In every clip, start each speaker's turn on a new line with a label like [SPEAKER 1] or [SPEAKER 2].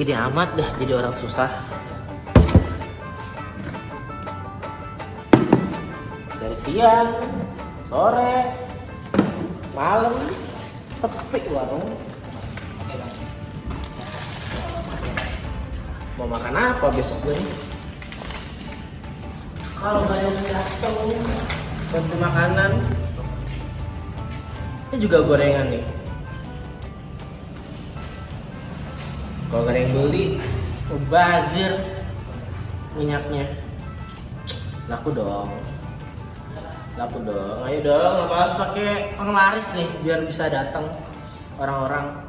[SPEAKER 1] Gini amat dah jadi orang susah. Dari siang, sore, malam, sepi warung. Mau makan apa besok gue nih? Kalau nggak ada yang datang bantu makanan, ini juga gorengan nih. Kalau nggak ada yang beli, mubazir minyaknya. Laku dong. Ayo dong, apa harus pakai penglaris nih biar bisa datang orang-orang.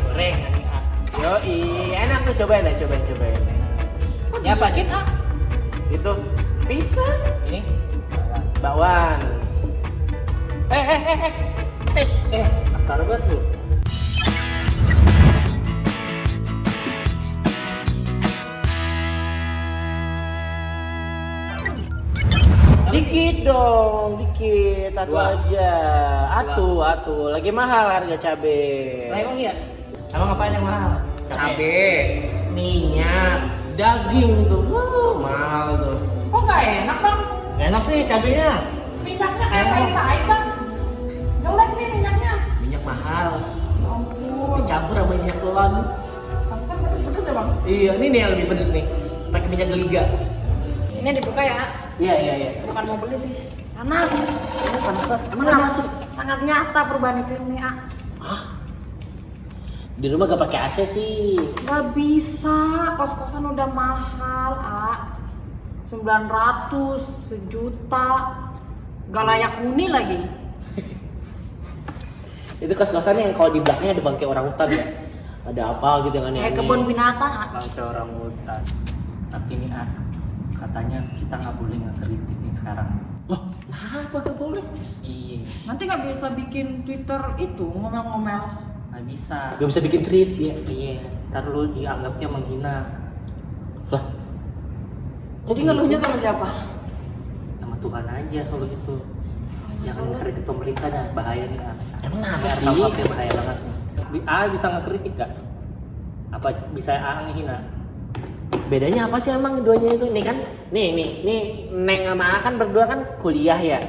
[SPEAKER 1] Gorengan nih, Yoi, enak tuh, cobain. Ya apa kita? Itu pisang. Ini bakwan. Kasar banget lu. Dikit dong, dikit. Atu aja. Atu. Lagi mahal harga cabe.
[SPEAKER 2] Lah emang iya? Emang apaan yang mahal?
[SPEAKER 1] Cabe, minyak, daging tuh. Mahal tuh.
[SPEAKER 3] Kok nggak enak bang?
[SPEAKER 2] Gak enak nih cabenya.
[SPEAKER 3] Minyaknya kayak pahit-pahit bang. Jelek nih minyaknya.
[SPEAKER 1] Minyak mahal.
[SPEAKER 3] Ya ampun.
[SPEAKER 1] Dicampur sama minyak telon.
[SPEAKER 3] Pantesan pedes-pedes ya bang?
[SPEAKER 1] Iya, ini nih yang lebih pedes nih. Pakai minyak geliga.
[SPEAKER 3] Ini dibuka ya?
[SPEAKER 1] Iya.
[SPEAKER 3] Bukan mau beli sih. Panas.
[SPEAKER 1] Ini panas banget. Emang
[SPEAKER 3] Sangat-
[SPEAKER 1] apa sih?
[SPEAKER 3] Sangat nyata perubahan iklim nih ah.
[SPEAKER 1] Hah? Di rumah gak pakai AC sih.
[SPEAKER 3] Gak bisa. Kos-kosan udah mahal ah. 900, sejuta. Gak layak huni lagi.
[SPEAKER 1] Itu kos-kosannya yang kalau di belakangnya ada bangkai orang hutan ya. Ada apa gitu yang aneh-aneh.
[SPEAKER 3] Kayak kebun binatang ah.
[SPEAKER 2] Bangke orang hutan. Tapi ini katanya kita nggak boleh ngekritik nih sekarang.
[SPEAKER 1] Loh, kenapa gak boleh?
[SPEAKER 2] Iya,
[SPEAKER 3] Nanti gak bisa bikin Twitter itu ngomel-ngomel.
[SPEAKER 2] nggak bisa.
[SPEAKER 1] Gak bisa bikin tweet ya.
[SPEAKER 2] Iya, ntar lu dianggapnya menghina
[SPEAKER 1] Lah.
[SPEAKER 3] Jadi ngeluhnya sama siapa?
[SPEAKER 2] sama Tuhan aja kalau gitu. Jangan ngekritik pemerintah dah, bahaya nih.
[SPEAKER 1] Emang kenapa sih?
[SPEAKER 2] RKUHP bahaya banget. Bisa ngekritik gak? Apa bisa ngehina?
[SPEAKER 1] Bedanya apa sih emang keduanya itu? Nih kan, nih Neng sama A kan berdua kan kuliah ya.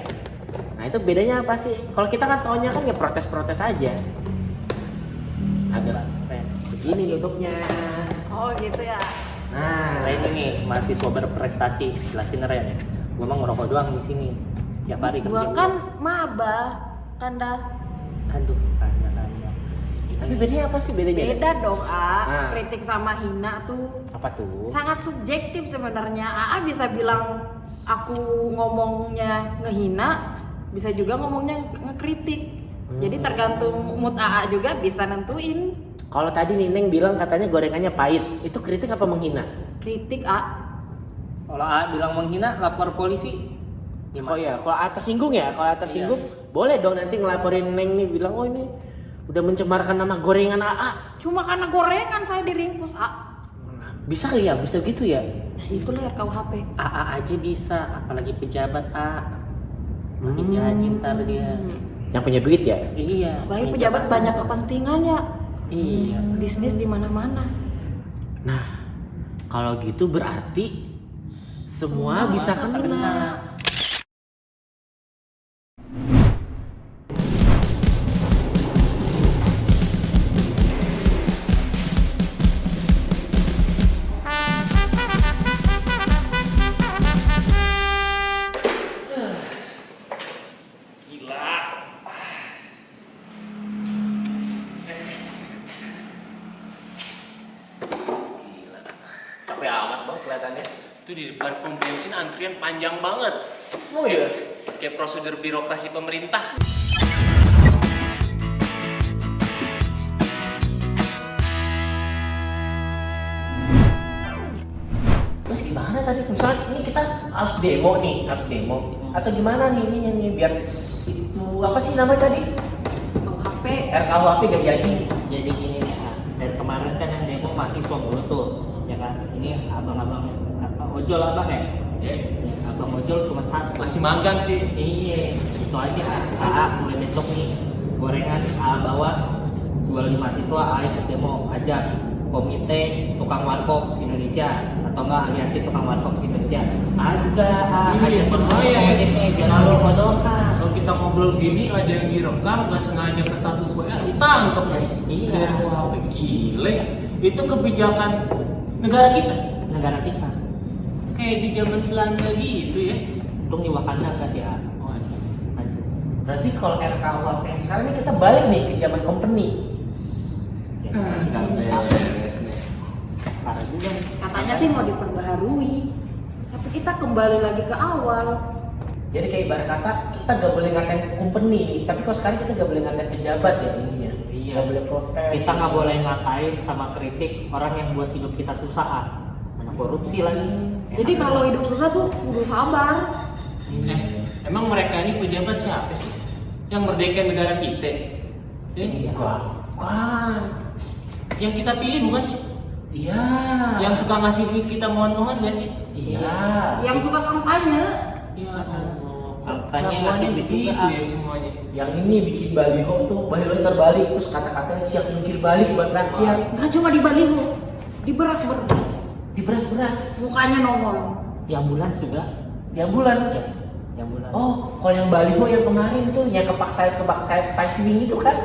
[SPEAKER 1] Nah itu bedanya apa sih? Kalau kita kan taunya kan ya protes-protes aja. Agak begini duduknya.
[SPEAKER 3] Oh gitu ya.
[SPEAKER 1] Nah,
[SPEAKER 2] Nah ini nih mahasiswa berprestasi, jelasin Ren. Gua mah ngerokok doang di sini. Tiap hari
[SPEAKER 3] Gua
[SPEAKER 2] kerja.
[SPEAKER 3] kan maba, Kanda.
[SPEAKER 2] Aduh, tanya.
[SPEAKER 1] tapi bedanya apa sih bedanya?
[SPEAKER 3] Beda dong,
[SPEAKER 1] Nah.
[SPEAKER 3] Kritik sama hina tuh
[SPEAKER 1] Apa tuh?
[SPEAKER 3] sangat subjektif sebenarnya. AA bisa bilang aku ngomongnya ngehina, bisa juga ngomongnya ngekritik. Jadi tergantung mood AA juga bisa nentuin.
[SPEAKER 1] Kalau tadi Nineng bilang katanya gorengannya pahit, itu kritik apa menghina?
[SPEAKER 3] Kritik A.
[SPEAKER 2] Kalau A bilang menghina, lapor polisi.
[SPEAKER 1] Oh ya, kalau atas singgung ya, kalau atas
[SPEAKER 2] Iya.
[SPEAKER 1] singgung boleh dong nanti ngelaporin Neng nih bilang oh ini udah mencemarkan nama gorengan AA.
[SPEAKER 3] Cuma karena gorengan saya diringkus A.
[SPEAKER 1] Bisa ya, bisa gitu ya.
[SPEAKER 3] Itu lihat KUHP.
[SPEAKER 2] AA aja bisa, apalagi pejabat A. Makin jahat ntar dia.
[SPEAKER 1] Yang punya duit ya.
[SPEAKER 2] Iya.
[SPEAKER 3] Apalagi pejabat banyak kepentingan ya.
[SPEAKER 2] Iya.
[SPEAKER 3] Bisnis di mana-mana.
[SPEAKER 1] Nah, kalau gitu berarti semua bisa kena. Capek amat bang kelihatannya.
[SPEAKER 4] Itu di depan pom bensin antrian panjang banget.
[SPEAKER 1] Oh iya.
[SPEAKER 4] Kayak prosedur birokrasi pemerintah.
[SPEAKER 1] Terus gimana tadi? Misalnya ini kita harus demo nih, atau gimana nih ininya nih biar itu apa sih namanya tadi?
[SPEAKER 3] KUHP.
[SPEAKER 1] RKUHP gak jadi.
[SPEAKER 2] Jadi gini nih, dari kemarin kan yang demo mahasiswa mulu tuh, ya kan? Ini abang-abang ojol abang ya, Abang ojol cuma satu.
[SPEAKER 4] Masih magang sih.
[SPEAKER 2] Iya, itu aja. Mulai besok nih gorengan bawa jual di mahasiswa, ikut demo, ajak komite tukang warkop se-Indonesia atau enggak aliansi tukang warkop se-Indonesia. Juga
[SPEAKER 4] Iya,
[SPEAKER 2] ajak
[SPEAKER 4] berbahaya ya.
[SPEAKER 2] jangan mahasiswa doang.
[SPEAKER 4] Kalau kita ngobrol gini ada yang direkam nggak sengaja ke status WA ditangkap ya.
[SPEAKER 2] Iya.
[SPEAKER 4] Dari KUHP gile. Itu kebijakan negara kita.
[SPEAKER 2] Negara kita.
[SPEAKER 4] Kayak di zaman Belanda gitu ya.
[SPEAKER 2] Untung di Wakanda enggak sih ya.
[SPEAKER 1] Berarti kalau RKUHP yang sekarang ini kita balik nih ke zaman company.
[SPEAKER 4] Beres nih.
[SPEAKER 2] Parah juga nih.
[SPEAKER 3] Katanya sih mau diperbaharui, tapi kita kembali lagi ke awal.
[SPEAKER 1] Jadi kayak ibarat kata kita gak boleh ngatain company nih, tapi kalau sekarang kita gak boleh ngatain pejabat ya ininya.
[SPEAKER 2] Iya.
[SPEAKER 1] Gak boleh protes.
[SPEAKER 2] Kita nggak boleh ngatain sama kritik orang yang buat hidup kita susah. Anak korupsi lagi.
[SPEAKER 3] Jadi kalau hidup susah tuh kudu sabar.
[SPEAKER 4] Emang mereka ini pejabat siapa sih? Yang merdeka negara kita?
[SPEAKER 1] Bukan.
[SPEAKER 4] Yang kita pilih bukan sih?
[SPEAKER 1] Iya.
[SPEAKER 4] Yang suka ngasih duit kita mohon-mohon gak sih?
[SPEAKER 1] Iya.
[SPEAKER 3] Yang suka kampanye.
[SPEAKER 4] Iya.
[SPEAKER 2] Kampanye ngasih duit
[SPEAKER 4] gitu
[SPEAKER 2] juga.
[SPEAKER 4] ya semuanya.
[SPEAKER 1] Yang ini bikin baliho tuh, baliho terbalik terus kata-katanya siap jungkir balik buat rakyat.
[SPEAKER 3] Nggak cuma di baliho, di beras-beras.
[SPEAKER 1] Di beras-beras.
[SPEAKER 3] Mukanya nongol.
[SPEAKER 2] Di ambulans juga.
[SPEAKER 1] Di ambulan.
[SPEAKER 2] Ya, di ambulans.
[SPEAKER 1] Oh, kalau yang baliho yang kemarin tuh yang kepak sayap spicy wing itu kan?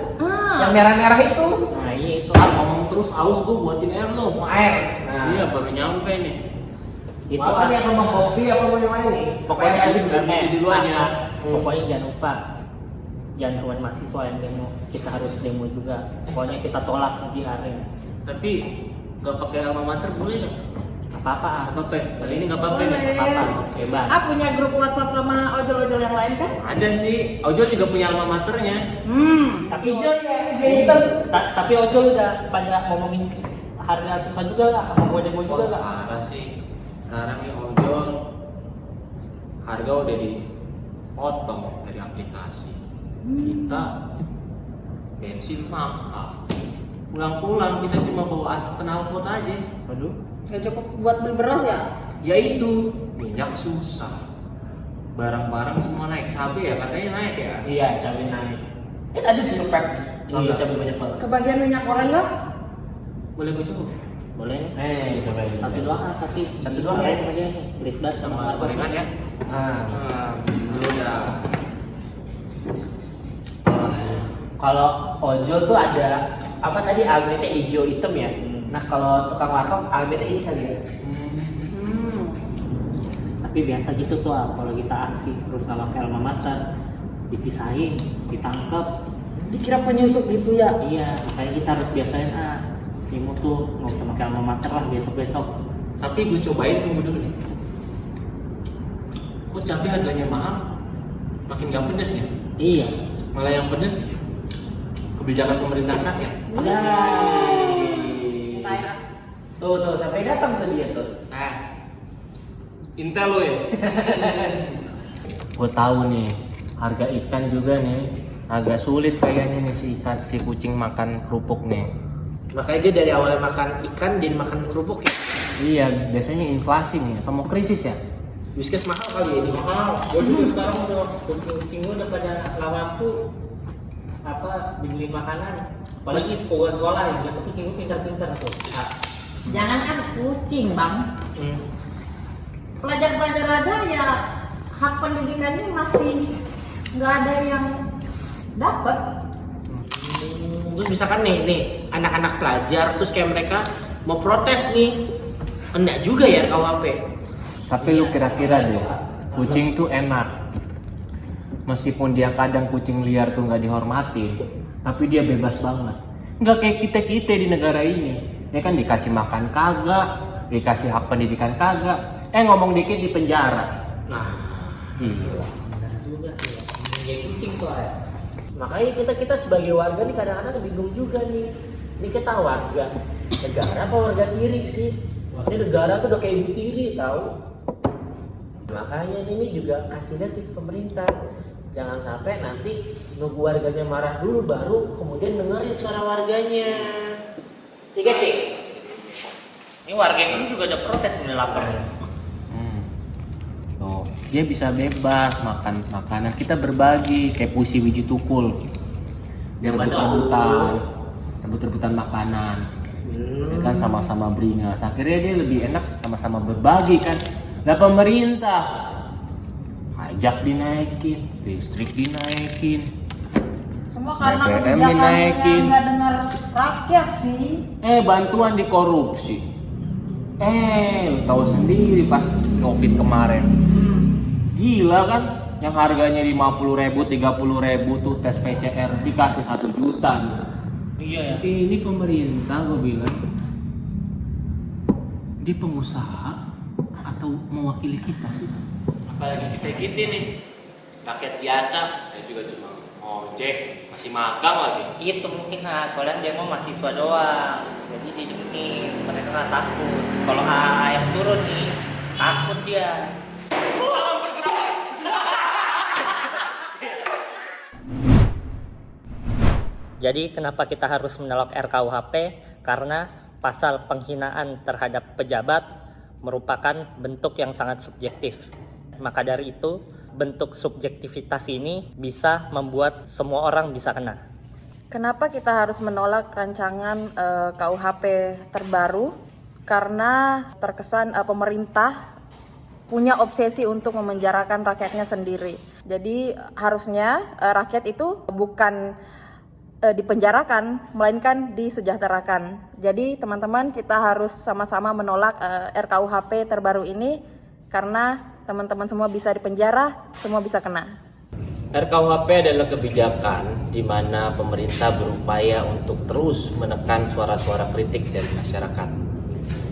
[SPEAKER 1] Yang
[SPEAKER 3] Ah,
[SPEAKER 1] merah-merah itu.
[SPEAKER 2] Nah iya itu.
[SPEAKER 4] Ngomong terus aus gua buatin air lo.
[SPEAKER 1] Mau air. Nah,
[SPEAKER 4] Iya baru nyampe nih.
[SPEAKER 2] Itu
[SPEAKER 1] mau apa nih, apa mau kopi apa mau yang lain nih?
[SPEAKER 4] Pokoknya
[SPEAKER 1] Air aja
[SPEAKER 4] aja
[SPEAKER 1] udah.
[SPEAKER 4] kopi dulu aja.
[SPEAKER 2] Pokoknya jangan lupa. Jangan cuma mahasiswa yang demo, kita harus demo juga. Pokoknya kita tolak GR-nya.
[SPEAKER 4] Tapi nggak pakai alma mater boleh nggak?
[SPEAKER 2] Apa-apa.
[SPEAKER 4] Apa apa? Kali ini nggak apa-apa nih.
[SPEAKER 3] Boleh.
[SPEAKER 2] Apa-apa. Bebas.
[SPEAKER 3] punya grup WhatsApp sama ojol-ojol yang lain kan?
[SPEAKER 4] Ada sih. Ojol juga punya alma maternya.
[SPEAKER 2] Tapi
[SPEAKER 1] Hijau ya, hijau hitam.
[SPEAKER 2] tapi ojol udah pada ngomongin harga susah juga lah, sama gue demo juga lah.
[SPEAKER 4] Apa sih? Sekarang nih ojol harga udah dipotong dari aplikasi. Kita bensin mahal. Pulang-pulang kita cuma bawa asap knalpot aja.
[SPEAKER 2] Waduh.
[SPEAKER 3] Gak cukup buat beli beras ya?
[SPEAKER 4] Ya itu minyak susah. Barang-barang semua naik. Cabai ya katanya naik ya.
[SPEAKER 1] Iya, cabai naik. Tadi disepet. Ngambil cabai banyak banget.
[SPEAKER 3] Kebagian minyak goreng nggak?
[SPEAKER 4] Boleh gue coba?
[SPEAKER 2] Boleh.
[SPEAKER 1] Coba ini.
[SPEAKER 2] Satu doang tapi
[SPEAKER 1] Satu doang ya?
[SPEAKER 2] aja nih. Belit banget
[SPEAKER 4] Sama
[SPEAKER 2] sama
[SPEAKER 4] gorengan ya.
[SPEAKER 1] Nah,
[SPEAKER 4] Dulu dah.
[SPEAKER 1] kalau ojol tuh ada apa tadi almete hijau hitam ya. Nah kalau tukang warkop almete ini kali ya.
[SPEAKER 2] Tapi biasa gitu tuh kalau kita aksi terus nggak pakai alma mater dipisahin, ditangkap.
[SPEAKER 3] Dikira penyusup gitu ya?
[SPEAKER 2] Iya, makanya kita harus biasain demo tuh nggak usah pakai alma mater lah besok-besok.
[SPEAKER 4] Tapi gue cobain tunggu dulu nih. Kok cabai harganya mahal? Makin gak pedes ya?
[SPEAKER 2] Iya.
[SPEAKER 4] Malah yang pedes kebijakan pemerintah rakyat.
[SPEAKER 3] Kayak
[SPEAKER 1] Tuh sampai datang tuh dia tuh.
[SPEAKER 4] Intel lo ya.
[SPEAKER 2] Gue tahu nih harga ikan juga nih agak sulit kayaknya nih si kucing makan kerupuk nih.
[SPEAKER 1] Makanya dia dari awalnya makan ikan jadi makan kerupuk ya.
[SPEAKER 2] Iya, biasanya inflasi nih, atau mau krisis ya?
[SPEAKER 1] Whiskas mahal kali ya ini.
[SPEAKER 2] Mahal. Gue juga sekarang udah kucing gue udah pada lawanku dibeli makanan. Apalagi sekolah ya, biasa kucing gue pintar-pintar tuh.
[SPEAKER 3] jangan kan kucing bang. Pelajar-pelajar aja ya hak pendidikannya masih nggak ada yang dapat.
[SPEAKER 1] Terus misalkan nih anak-anak pelajar terus kayak mereka mau protes nih, enggak juga ya KUHP.
[SPEAKER 5] Tapi lu kira-kira deh, kucing tuh enak. Meskipun dia kadang kucing liar tuh nggak dihormati, tapi dia bebas banget. Nggak kayak kita di negara ini. Ya kan dikasih makan kagak, dikasih hak pendidikan kagak. Ngomong dikit di penjara.
[SPEAKER 1] Nah,
[SPEAKER 5] Gila.
[SPEAKER 2] Benar juga sih. Ya kucing tuh ya.
[SPEAKER 1] makanya kita sebagai warga nih kadang-kadang bingung juga nih. Ini kita warga negara apa warga tiri sih? Ini negara tuh udah kayak ibu tiri tahu. Makanya ini juga kasih lihat ke pemerintah. Jangan sampai nanti nunggu warganya marah dulu baru kemudian dengerin suara warganya. 3 cek.
[SPEAKER 2] Ini warga ini juga ada protes nih lapar.
[SPEAKER 5] dia bisa bebas makan makanan, kita berbagi kayak puisi Wiji Tukul, dia rebut-rebutan makanan, ya kan, sama-sama beringas, akhirnya dia lebih enak sama-sama berbagi kan. Nah pemerintah pajak dinaikin, listrik dinaikin,
[SPEAKER 3] Semua karena
[SPEAKER 5] BBM
[SPEAKER 3] kebijakan
[SPEAKER 5] dinaikin.
[SPEAKER 3] yang nggak dengar rakyat sih.
[SPEAKER 5] Bantuan dikorupsi. Lu tahu sendiri pas Covid kemarin. Gila kan, yang harganya 50.000, 30.000 tuh tes PCR dikasih 1 juta.
[SPEAKER 2] Iya ya.
[SPEAKER 5] Ini pemerintah gue bilang, dia pengusaha atau mewakili kita sih?
[SPEAKER 1] Apalagi kita nih, rakyat biasa, saya juga cuma ojek, masih magang lagi.
[SPEAKER 2] Itu mungkin soalnya dia mau mahasiswa doang. Jadi didiemin, mereka nggak takut. Kalau AA yang turun nih, takut dia. Jadi kenapa kita harus menolak RKUHP? Karena pasal penghinaan terhadap pejabat merupakan bentuk yang sangat subjektif. Maka dari itu, bentuk subjektivitas ini bisa membuat semua orang bisa kena.
[SPEAKER 3] Kenapa kita harus menolak rancangan KUHP terbaru? Karena terkesan pemerintah punya obsesi untuk memenjarakan rakyatnya sendiri. Jadi harusnya rakyat itu bukan dipenjarakan, melainkan disejahterakan. Jadi teman-teman, kita harus sama-sama menolak RKUHP terbaru ini karena teman-teman semua bisa dipenjara, semua bisa kena.
[SPEAKER 6] RKUHP adalah kebijakan di mana pemerintah berupaya untuk terus menekan suara-suara kritik dari masyarakat.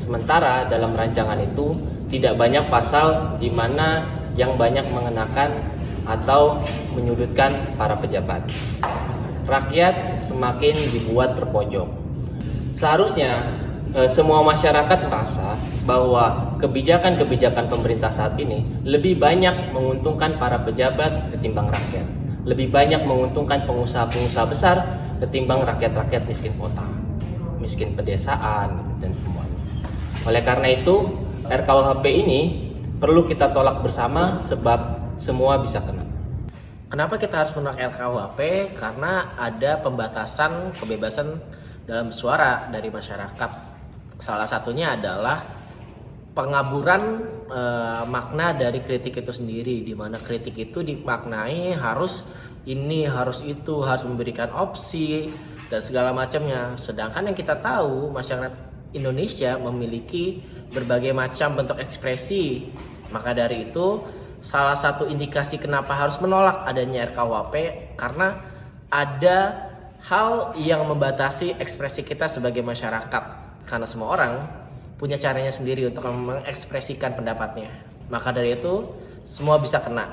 [SPEAKER 6] Sementara dalam rancangan itu tidak banyak pasal di mana yang banyak mengenakan atau menyudutkan para pejabat. Rakyat semakin dibuat terpojok. Seharusnya semua masyarakat merasa bahwa kebijakan-kebijakan pemerintah saat ini lebih banyak menguntungkan para pejabat ketimbang rakyat. Lebih banyak menguntungkan pengusaha-pengusaha besar ketimbang rakyat-rakyat miskin kota, miskin pedesaan, dan semuanya. Oleh karena itu, RKUHP ini perlu kita tolak bersama sebab semua bisa kena.
[SPEAKER 1] Kenapa kita harus menolak RKUHP? Karena ada pembatasan kebebasan dalam suara dari masyarakat. Salah satunya adalah pengaburan makna dari kritik itu sendiri, di mana kritik itu dimaknai harus ini, harus itu, harus memberikan opsi dan segala macamnya. Sedangkan yang kita tahu, masyarakat Indonesia memiliki berbagai macam bentuk ekspresi. Maka dari itu, salah satu indikasi kenapa harus menolak adanya RKUHP karena ada hal yang membatasi ekspresi kita sebagai masyarakat. Karena semua orang punya caranya sendiri untuk mengekspresikan pendapatnya. Maka dari itu, semua bisa kena.